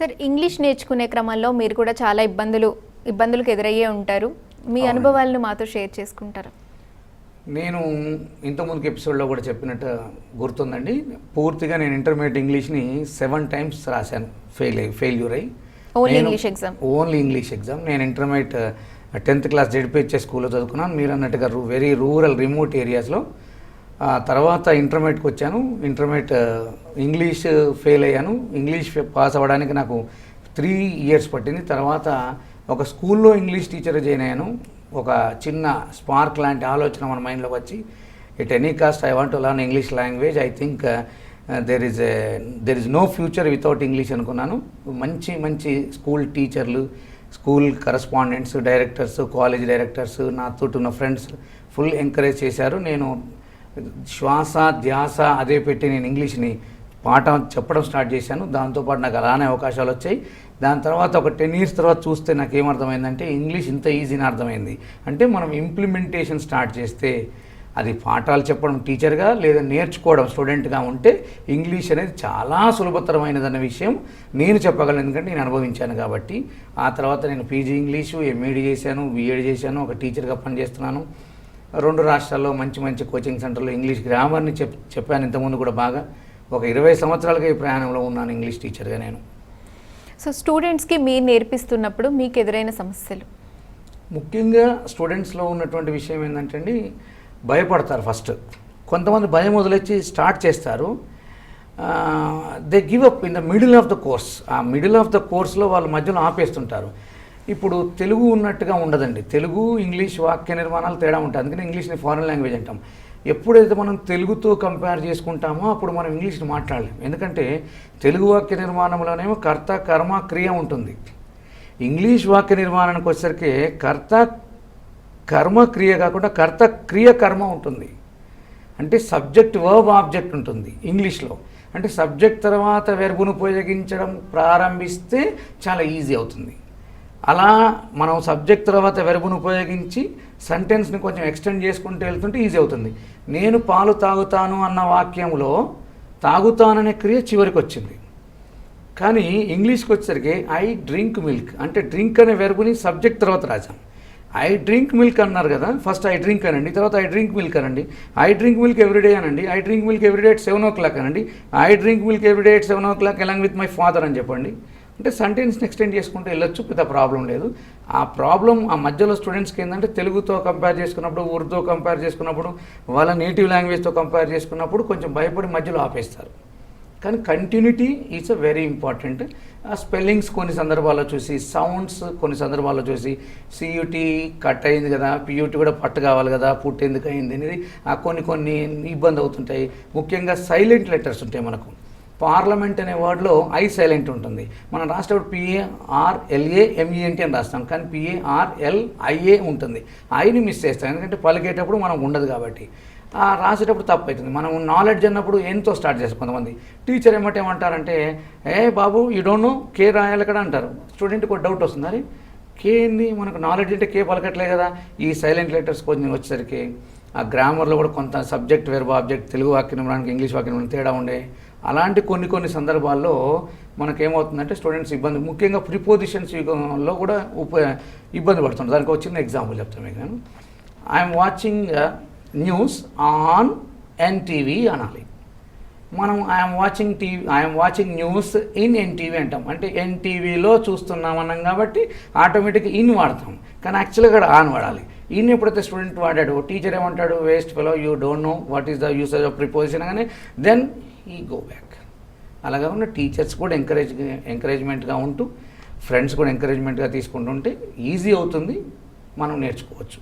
Sir English నేర్చుకునే క్రమంలో మీరు కూడా చాలా ఇబ్బందులకు ఎదురయ్యే ఉంటారు. మీ అనుభవాలను మాతో షేర్ చేసుకుంటారా? నేను ఇంతకుముందుకు ఎపిసోడ్లో కూడా చెప్పినట్టు గుర్తుందండి. పూర్తిగా నేను ఇంటర్మీడియట్ ఇంగ్లీష్ని 7 times రాశాను, ఫెయిల్యూర్ అయ్యి. Only English exam. నేను ఇంటర్మీడియట్ 10th class జెడ్పీహెచ్ఎస్ స్కూల్లో చదువుకున్నాను. మీరు అన్నట్టుగా వెరీ రూరల్ రిమోట్ ఏరియాస్లో. తర్వాత ఇంటర్మీడియట్కి వచ్చాను. ఇంటర్మీడియట్ ఇంగ్లీష్ ఫెయిల్ అయ్యాను. ఇంగ్లీష్ పాస్ అవ్వడానికి నాకు 3 years పట్టింది. తర్వాత ఒక స్కూల్లో ఇంగ్లీష్ టీచర్ జాయిన్ అయ్యాను. ఒక చిన్న స్పార్క్ లాంటి ఆలోచన మన మైండ్లోకి వచ్చి, at any cost I want to learn English language. I think there is no future without English అనుకున్నాను. మంచి స్కూల్ టీచర్లు, school correspondents, directors, college directors, నాతో ఉన్న ఫ్రెండ్స్ ఫుల్ ఎంకరేజ్ చేశారు. నేను శ్వాస ధ్యాస అదే పెట్టి నేను ఇంగ్లీష్ని పాఠం చెప్పడం స్టార్ట్ చేశాను. దాంతోపాటు నాకు అలానే అవకాశాలు వచ్చాయి. దాని తర్వాత ఒక 10 years తర్వాత చూస్తే నాకు ఏమర్థమైందంటే ఇంగ్లీష్ ఇంత ఈజీని అర్థమైంది. అంటే మనం ఇంప్లిమెంటేషన్ స్టార్ట్ చేస్తే, అది పాఠాలు చెప్పడం టీచర్గా లేదా నేర్చుకోవడం స్టూడెంట్గా ఉంటే ఇంగ్లీష్ అనేది చాలా సులభతరమైనదన్న విషయం నేను చెప్పగలను, ఎందుకంటే నేను అనుభవించాను కాబట్టి. ఆ తర్వాత నేను పీజీ ఇంగ్లీషు, ఎంఈడి చేశాను, బీఎడ్ చేశాను, ఒక టీచర్గా పనిచేస్తున్నాను. 2 రాష్ట్రాల్లో మంచి కోచింగ్ సెంటర్లో ఇంగ్లీష్ గ్రామర్ని చెప్పాను ఇంతకుముందు కూడా బాగా. ఒక 20 సంవత్సరాలుగా ఈ ప్రయాణంలో ఉన్నాను ఇంగ్లీష్ టీచర్గా నేను. సో స్టూడెంట్స్కి మీరు నేర్పిస్తున్నప్పుడు మీకు ఎదురైన సమస్యలు? ముఖ్యంగా స్టూడెంట్స్లో ఉన్నటువంటి విషయం ఏంటంటే అండి, భయపడతారు ఫస్ట్. కొంతమంది భయం వదిలేసి స్టార్ట్ చేస్తారు. They give up in the middle of the course. ఆ మిడిల్ ఆఫ్ ద కోర్స్లో వాళ్ళు మధ్యలో ఆపేస్తుంటారు. ఇప్పుడు తెలుగు ఉన్నట్టుగా ఉండదండి. తెలుగు ఇంగ్లీష్ వాక్య నిర్మాణాలు తేడా ఉంటుంది. అందుకని ఇంగ్లీష్ని ఫారెన్ లాంగ్వేజ్ అంటాం. ఎప్పుడైతే మనం తెలుగుతో కంపేర్ చేసుకుంటామో అప్పుడు మనం ఇంగ్లీష్ని మాట్లాడలేం. ఎందుకంటే తెలుగు వాక్య నిర్మాణంలోనేమో కర్త కర్మ క్రియ ఉంటుంది. ఇంగ్లీష్ వాక్య నిర్మాణానికి వచ్చేసరికి కర్త కర్మ క్రియ కాకుండా కర్త క్రియ కర్మ ఉంటుంది. అంటే సబ్జెక్ట్ వర్బ్ ఆబ్జెక్ట్ ఉంటుంది ఇంగ్లీష్లో. అంటే సబ్జెక్ట్ తర్వాత వెర్బును ఉపయోగించడం ప్రారంభిస్తే చాలా ఈజీ అవుతుంది. అలా మనం సబ్జెక్ట్ తర్వాత వెర్బును ఉపయోగించి సెంటెన్స్ని కొంచెం ఎక్స్టెండ్ చేసుకుంటూ వెళ్తుంటే ఈజీ అవుతుంది. నేను పాలు తాగుతాను అన్న వాక్యంలో తాగుతాననే క్రియ చివరికి వచ్చింది. కానీ ఇంగ్లీష్కి వచ్చేసరికి ఐ డ్రింక్ మిల్క్ అంటే డ్రింక్ అనే వెర్బుని సబ్జెక్ట్ తర్వాత రాసాం. ఐ డ్రింక్ మిల్క్ అన్నారు కదా, ఫస్ట్ ఐ డ్రింక్ అనండి, తర్వాత ఐ డ్రింక్ మిల్క్ అనండి. ఐ డ్రింక్ మిల్క్ ఎవ్రీడే అనండి. I drink milk everyday at 7 o'clock అనండి. I drink milk everyday at 7 o'clock along with my father అని చెప్పండి. అంటే సెంటెన్స్ని ఎక్స్టెండ్ చేసుకుంటూ వెళ్ళొచ్చు, పెద్ద ప్రాబ్లం లేదు. ఆ ప్రాబ్లం ఆ మధ్యలో స్టూడెంట్స్కి ఏంటంటే తెలుగుతో కంపేర్ చేసుకున్నప్పుడు, ఉర్దూ కంపేర్ చేసుకున్నప్పుడు, వాళ్ళ నేటివ్ లాంగ్వేజ్తో కంపేర్ చేసుకున్నప్పుడు కొంచెం భయపడి మధ్యలో ఆపేస్తారు. కానీ continuity is a very important. ఆ స్పెల్లింగ్స్ కొన్ని సందర్భాల్లో చూసి, సౌండ్స్ కొన్ని సందర్భాల్లో చూసి, సియుటి కట్ అయింది కదా, పియూటి కూడా పట్టు కావాలి కదా, పుట్టి ఎందుకు అయింది అనేది కొన్ని ఇబ్బంది అవుతుంటాయి. ముఖ్యంగా సైలెంట్ లెటర్స్ ఉంటాయి మనకు. పార్లమెంట్ అనే వర్డ్లో ఐ సైలెంట్ ఉంటుంది. మనం రాసేటప్పుడు PARLAMENT అని రాస్తాం, కానీ PARLIA ఉంటుంది. ఐని మిస్ చేస్తాం, ఎందుకంటే పలికేటప్పుడు మనం ఉండదు కాబట్టి. రాసేటప్పుడు తప్పు అవుతుంది. మనం నాలెడ్జ్ అన్నప్పుడు ఎంతో స్టార్ట్ చేస్తాం. కొంతమంది టీచర్ ఏమంటారంటే, బాబు యూ డోంట్ నో కే రాయాలి కదా అంటారు. స్టూడెంట్కి ఒక డౌట్ వస్తుంది, అరే కే ఏంది, మనకు నాలెడ్జ్ అంటే కే పలకట్లే కదా. ఈ సైలెంట్ లెటర్స్ కొంచెం వచ్చేసరికి ఆ గ్రామర్లో కూడా కొంత సబ్జెక్ట్ వెర్బ్ ఆబ్జెక్ట్ తెలుగు వాక్య నిర్మాణానికి ఇంగ్లీష్ వాక్య నిర్మాణం తేడా ఉండే. అలాంటి కొన్ని సందర్భాల్లో మనకేమవుతుందంటే స్టూడెంట్స్ ఇబ్బంది, ముఖ్యంగా ప్రిపోజిషన్స్ యుగంలో కూడా ఇబ్బంది పడుతుంటారు. దానికి ఒక చిన్న ఎగ్జాంపుల్ చెప్తాను మీకు నేను. I'm watching news on NTV అనాలి. మనం I'm watching news in NTV అంటాం. అంటే ఎన్టీవీలో చూస్తున్నాం అన్నాం కాబట్టి ఆటోమేటిక్గా ఇన్ వాడతాం, కానీ యాక్చువల్గా ఇక్కడ ఆన్ వాడాలి. ఇన్ ఎప్పుడైతే స్టూడెంట్ వాడాడు, టీచర్ ఏమంటాడు, waste fellow you don't know what is the usage of preposition అనగానే దెన్ ఈ గో బ్యాక్. అలాగా ఉన్న టీచర్స్ కూడా ఎంకరేజ్మెంట్గా ఉంటూ, ఫ్రెండ్స్ కూడా ఎంకరేజ్మెంట్గా తీసుకుంటుంటే ఈజీ అవుతుంది, మనం నేర్చుకోవచ్చు.